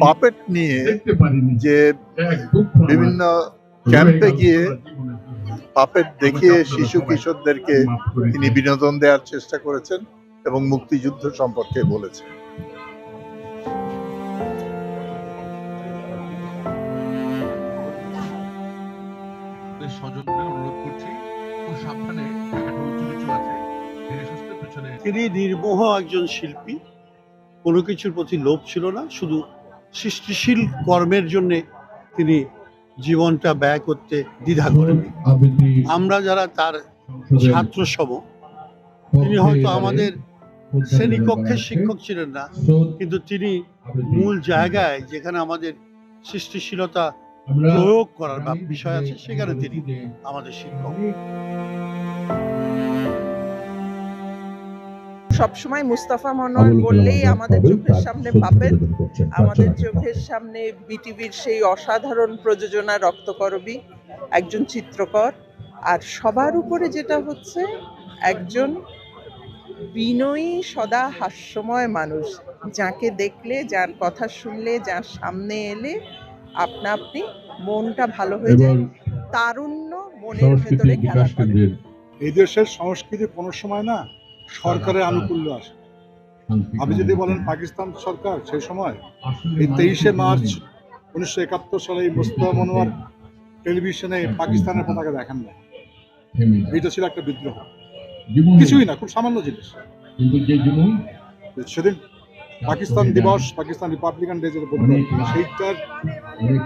Puppet নিয়ে যে বিভিন্ন ক্যাম্পে গিয়ে পাপেট দেখিয়ে শিশু কিশোরদেরকে তিনি বিনোদন দেওয়ার চেষ্টা করেছেন এবং মুক্তিযুদ্ধ সম্পর্কে বলেছেন। তিনি নির্মোহ একজন শিল্পী, কোনো কিছুর প্রতি লোভ ছিল না, শুধু সৃষ্টিশীল কর্মের জন্য তিনি জীবনটা ব্যয় করতে দ্বিধা করেননি। আমরা যারা তার ছাত্র সম, তিনি হয়তো আমাদের শ্রেণীকক্ষের শিক্ষক ছিলেন না, কিন্তু তিনি মূল জায়গায় যেখানে আমাদের সৃষ্টিশীলতা প্রয়োগ করার বা বিষয় আছে সেখানে তিনি আমাদের শিক্ষক। সবসময় মুস্তাফা মনোয়ার বললেই আমাদের চোখের সামনে পাপেট, আমাদের চোখের সামনে বিটিভির সেই অসাধারণ প্রযোজনা রক্তকরবী, একজন চিত্রকর, আর সবার উপরে যেটা হচ্ছে একজন বিনয়ী সদা হাস্যময় মানুষ, যাকে দেখলে, যার কথা শুনলে, যার সামনে এলে আপনা আপনি মনটা ভালো হয়ে যায়, তারুণ্য মনের ভেতরে খেলা করে। এই দেশের সংস্কৃতি কোনো সময় না সরকারের আনুকূল্য আসে। আপনি যদি বলেন পাকিস্তান সরকার, সেই সময় এই 23শে মার্চ 1971 সালে মুস্তাফা মনোয়ার টেলিভিশনে পাকিস্তানের পতাকা দেখান না। এটা ছিল একটা বিদ্রোহ, কিছুই না, খুব সামান্য জিনিস। সেদিন পাকিস্তান দিবস, পাকিস্তান রিপাবলিকান ডে যেটা বলতে, সেইটার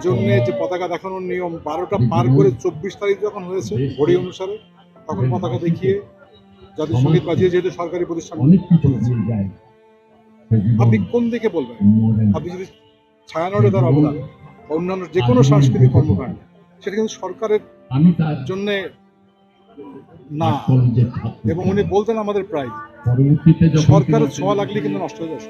জন্য যে পতাকা দেখানোর নিয়ম 12টা পার করে 24 তারিখ যখন হয়েছে ঘড়ি অনুসারে, তখন পতাকা দেখিয়ে জাতীয় সঙ্গীত বাজিয়ে, যেহেতু সরকারি প্রতিষ্ঠান, আপনি কোন দিকে বলবেন? আপনি যদি ছায়ানটে তার অবদান, অন্যান্য যে কোনো সাংস্কৃতিক কর্মকাণ্ড, সেটা কিন্তু সরকারের জন্যে না। এবং উনি বলতেন আমাদের প্রায়, সরকারের ছোঁয়া লাগলে কিন্তু নষ্ট হয়ে যাবে।